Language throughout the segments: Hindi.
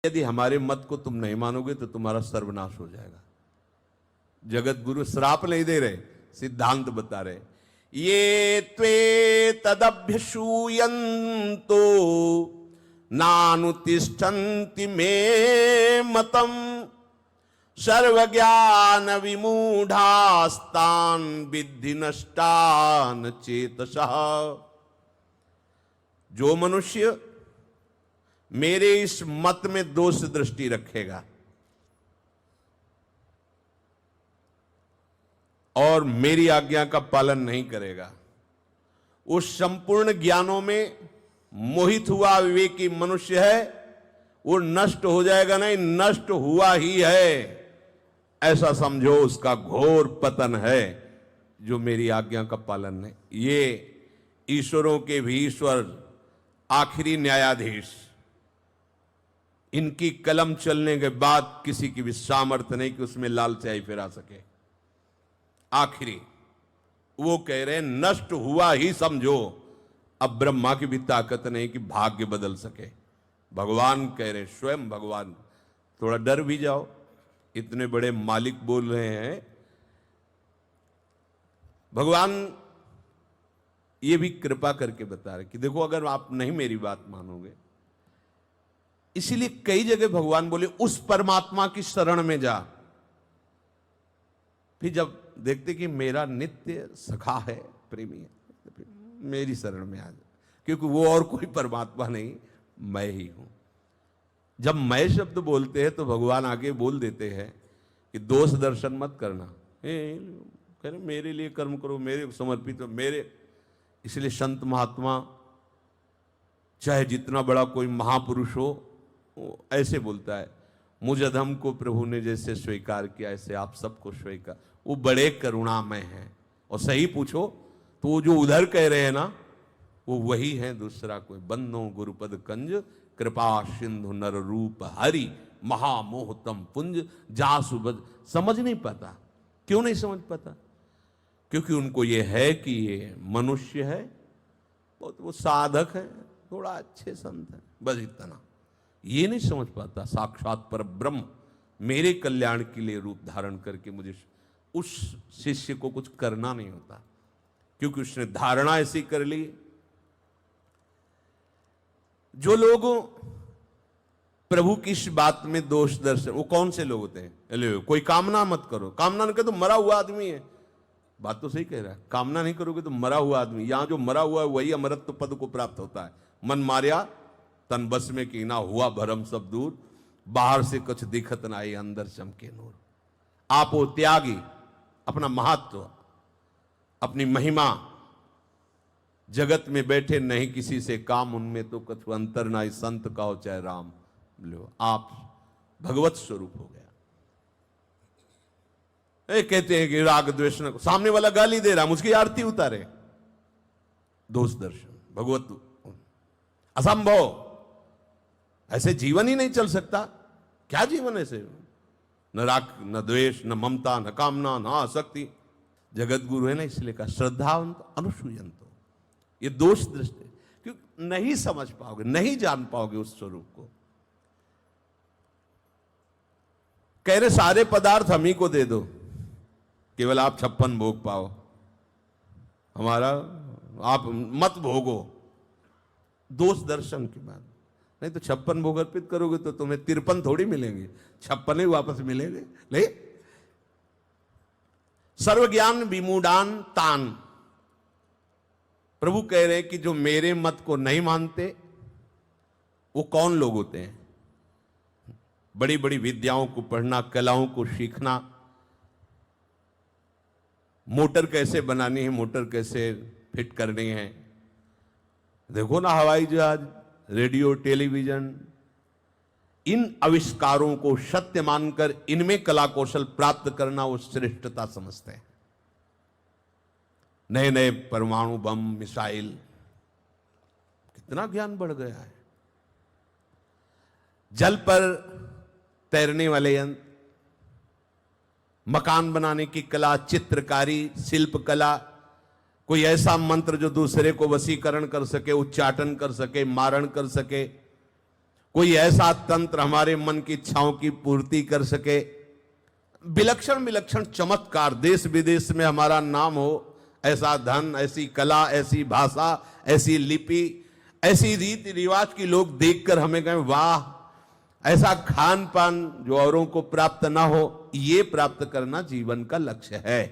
यदि हमारे मत को तुम नहीं मानोगे तो तुम्हारा सर्वनाश हो जाएगा। जगत गुरु श्राप नहीं दे रहे, सिद्धांत बता रहे। ये त्वे तदभ्यसूयन्तो नानुतिष्ठन्ति मे मतम सर्वज्ञान विमूढ़ास्तान विद्धि नष्टान चेतसः। जो मनुष्य मेरे इस मत में दोष दृष्टि रखेगा और मेरी आज्ञा का पालन नहीं करेगा, उस संपूर्ण ज्ञानों में मोहित हुआ विवेकी मनुष्य है, वो नष्ट हो जाएगा, नहीं नष्ट हुआ ही है, ऐसा समझो। उसका घोर पतन है जो मेरी आज्ञा का पालन नहीं। ये ईश्वरों के भी ईश्वर, आखिरी न्यायाधीश, इनकी कलम चलने के बाद किसी की भी सामर्थ्य नहीं कि उसमें लाल स्याही फिरा सके। आखिरी वो कह रहे हैं नष्ट हुआ ही समझो। अब ब्रह्मा की भी ताकत नहीं कि भाग्य बदल सके। भगवान कह रहे, स्वयं भगवान, थोड़ा डर भी जाओ, इतने बड़े मालिक बोल रहे हैं। भगवान ये भी कृपा करके बता रहे कि देखो अगर आप नहीं मेरी बात मानोगे, इसीलिए कई जगह भगवान बोले उस परमात्मा की शरण में जा। फिर जब देखते कि मेरा नित्य सखा है, प्रेमी है, तो मेरी शरण में आ जा, क्योंकि वो और कोई परमात्मा नहीं, मैं ही हूं। जब मैं शब्द बोलते हैं तो भगवान आगे बोल देते हैं कि दोष दर्शन मत करना, कह रहे मेरे लिए कर्म करो, मेरे समर्पित हो, मेरे। इसलिए संत महात्मा चाहे जितना बड़ा कोई महापुरुष हो, ऐसे बोलता है, मुझ अधम को प्रभु ने जैसे स्वीकार किया ऐसे आप सबको स्वीकार। वो बड़े करुणामय हैं। और सही पूछो तो वो जो उधर कह रहे हैं ना, वो वही है, दूसरा कोई। बंदो गुरुपद कंज कृपा सिंधु नर रूप हरि महामोहतम पुंज जासु बज। समझ नहीं पाता। क्यों नहीं समझ पाता? क्योंकि उनको ये है कि ये मनुष्य है, बहुत वो साधक है, थोड़ा अच्छे संत है, बस इतना। ये नहीं समझ पाता साक्षात पर ब्रह्म मेरे कल्याण के लिए रूप धारण करके मुझे, उस शिष्य को कुछ करना नहीं होता, क्योंकि उसने धारणा ऐसी कर ली। जो लोग प्रभु की इस बात में दोष दर्शन, वो कौन से लोग होते हैं? कोई कामना मत करो। कामना नहीं करे तो मरा हुआ आदमी है। बात तो सही कह रहा है, कामना नहीं करोगे तो मरा हुआ आदमी। यहां जो मरा हुआ है वही अमरत्व पद को प्राप्त होता है। मन मारिया तन बस में कीना, हुआ भरम सब दूर, बाहर से कुछ दिखत ना आई, अंदर चमके नूर। आप वो त्यागी, अपना महत्व, अपनी महिमा, जगत में बैठे नहीं किसी से काम, उनमें तो कछु अंतर ना ही, संत का हो चाहे राम। लो आप भगवत स्वरूप हो गया। कहते हैं कि राग द्वेष न, सामने वाला गाली दे रहा, मुझकी आरती उतारे, दोष दर्शन, भगवत असंभव। ऐसे जीवन ही नहीं चल सकता। क्या जीवन ऐसे? न राग, न द्वेष, न ममता, न कामना, न आसक्ति। जगत गुरु है ना, इसलिए कहा श्रद्धावंत अनुसूयंत। ये दोष दृष्टि, क्योंकि नहीं समझ पाओगे, नहीं जान पाओगे उस स्वरूप को। कह रहे सारे पदार्थ हम ही को दे दो, केवल आप 56 भोग पाओ, हमारा आप मत भोगो। दोष दर्शन की बात नहीं तो 56 भोग अर्पित करोगे तो तुम्हें 53 थोड़ी मिलेंगे, 56 ही वापस मिलेंगे। नहीं, सर्वज्ञान विमूढ़ान तान। प्रभु कह रहे हैं कि जो मेरे मत को नहीं मानते वो कौन लोग होते हैं? बड़ी बड़ी विद्याओं को पढ़ना, कलाओं को सीखना, मोटर कैसे बनानी है, मोटर कैसे फिट करनी है, देखो ना हवाई जहाज, रेडियो, टेलीविजन, इन आविष्कारों को सत्य मानकर इनमें कला कौशल प्राप्त करना वो श्रेष्ठता समझते हैं। नए नए परमाणु बम, मिसाइल, कितना ज्ञान बढ़ गया है। जल पर तैरने वाले यंत्र, मकान बनाने की कला, चित्रकारी, शिल्प कला, कोई ऐसा मंत्र जो दूसरे को वशीकरण कर सके, उच्चाटन कर सके, मारण कर सके, कोई ऐसा तंत्र हमारे मन की इच्छाओं की पूर्ति कर सके। विलक्षण विलक्षण चमत्कार देश विदेश में हमारा नाम हो, ऐसा धन, ऐसी कला, ऐसी भाषा, ऐसी लिपि, ऐसी रीति रिवाज की लोग देखकर हमें कहें वाह, ऐसा खान पान जो औरों को प्राप्त ना हो, ये प्राप्त करना जीवन का लक्ष्य है।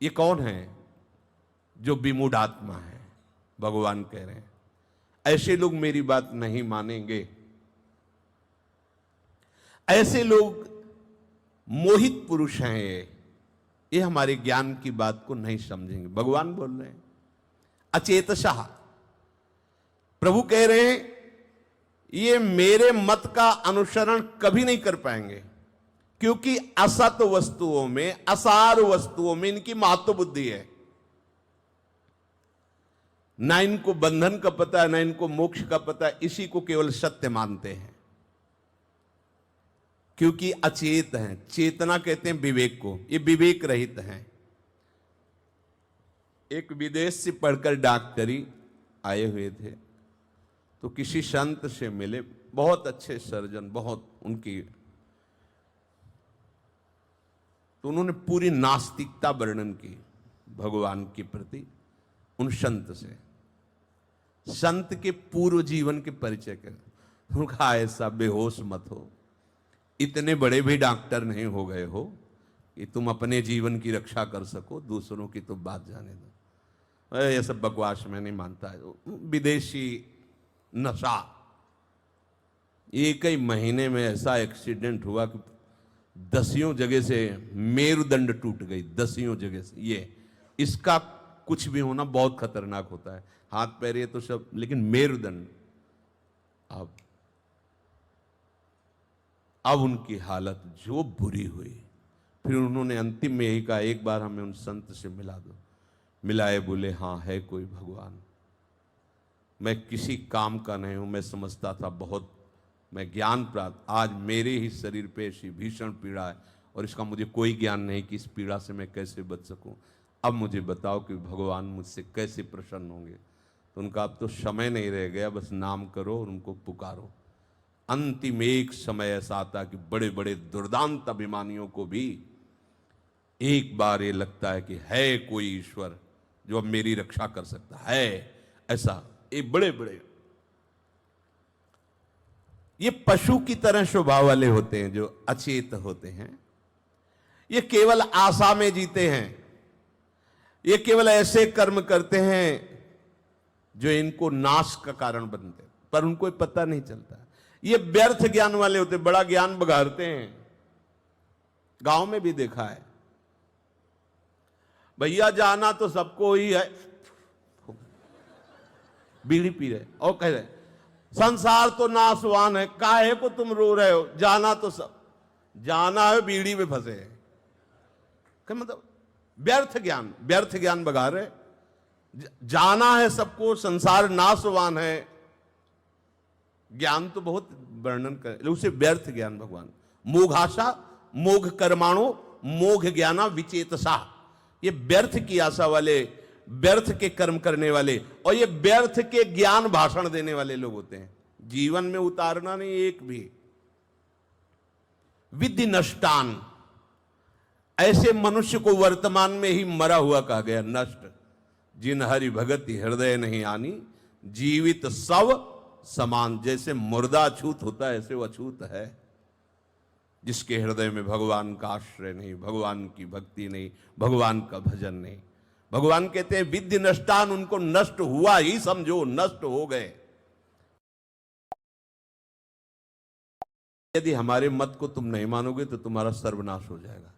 ये कौन है? जो विमूढ़ आत्मा है। भगवान कह रहे हैं ऐसे लोग मेरी बात नहीं मानेंगे, ऐसे लोग मोहित पुरुष हैं, ये हमारे ज्ञान की बात को नहीं समझेंगे। भगवान बोल रहे हैं अचेतसः, प्रभु कह रहे हैं ये मेरे मत का अनुसरण कभी नहीं कर पाएंगे, क्योंकि असत वस्तुओं में, असार वस्तुओं में इनकी महत्व बुद्धि है। ना इनको बंधन का पता है, ना इनको मोक्ष का पता है, इसी को केवल सत्य मानते हैं, क्योंकि अचेत हैं। चेतना कहते हैं विवेक को, ये विवेक रहित हैं। एक विदेश से पढ़कर डॉक्टरी आए हुए थे, तो किसी संत से मिले, बहुत अच्छे सर्जन, बहुत उनकी, तो उन्होंने पूरी नास्तिकता वर्णन की भगवान के प्रति उन संत से, संत के पूर्व जीवन के परिचय कर। उन्होंने कहा ऐसा बेहोश मत हो, इतने बड़े भी डॉक्टर नहीं हो गए हो कि तुम अपने जीवन की रक्षा कर सको, दूसरों की तो बात जाने दो। ये सब बकवास मैं नहीं मानता है। विदेशी नशा, एक ही महीने में ऐसा एक्सीडेंट हुआ कि 10 जगह से मेरुदंड टूट गई, 10 जगह से। ये इसका कुछ भी होना बहुत खतरनाक होता है, हाथ पैर ये तो सब, लेकिन मेरुदंड। अब उनकी हालत जो बुरी हुई, फिर उन्होंने अंतिम में यही कहा एक बार हमें उन संत से मिला दो। मिलाए, बोले हाँ है कोई भगवान, मैं किसी काम का नहीं हूं, मैं समझता था बहुत मैं ज्ञान प्राप्त, आज मेरे ही शरीर पे ऐसी भीषण पीड़ा है और इसका मुझे कोई ज्ञान नहीं कि इस पीड़ा से मैं कैसे बच सकूं। अब मुझे बताओ कि भगवान मुझसे कैसे प्रसन्न होंगे। तो उनका अब तो समय नहीं रह गया, बस नाम करो और उनको पुकारो। अंतिम एक समय ऐसा आता कि बड़े बड़े दुर्दांत अभिमानियों को भी एक बार ये लगता है कि है कोई ईश्वर जो अब मेरी रक्षा कर सकता है। ऐसा ये बड़े बड़े, ये पशु की तरह स्वभाव वाले होते हैं जो अचेत होते हैं। ये केवल आशा में जीते हैं, ये केवल ऐसे कर्म करते हैं जो इनको नाश का कारण बनते हैं, पर उनको पता नहीं चलता। ये व्यर्थ ज्ञान वाले होते, बड़ा ज्ञान बघाड़ते हैं। गांव में भी देखा है, भैया जाना तो सबको ही है, बीड़ी पी रहे और कह रहे संसार तो नाशवान है, काहे को तुम रो रहे हो, जाना तो सब, जाना है बीड़ी में फंसे हैं। मतलब व्यर्थ ज्ञान बगा रहे। जाना है सबको, संसार नाशवान है, ज्ञान तो बहुत वर्णन करे, उसे व्यर्थ ज्ञान भगवान। मोघाशा, मोघ कर्माणु, मोघ ज्ञाना विचेतसा, ये व्यर्थ की आशा वाले, व्यर्थ के कर्म करने वाले और ये व्यर्थ के ज्ञान भाषण देने वाले लोग होते हैं। जीवन में उतारना नहीं एक भी। विद्धि नष्टान, ऐसे मनुष्य को वर्तमान में ही मरा हुआ कहा गया, नष्ट। जिन हरि भगति हृदय नहीं आनी, जीवित सब समान। जैसे मुर्दा अछूत होता है, ऐसे वो अछूत है जिसके हृदय में भगवान का आश्रय नहीं, भगवान की भक्ति नहीं, भगवान का भजन नहीं। भगवान कहते हैं विद्धि नष्टान, उनको नष्ट हुआ ही समझो, नष्ट हो गए। यदि हमारे मत को तुम नहीं मानोगे तो तुम्हारा सर्वनाश हो जाएगा।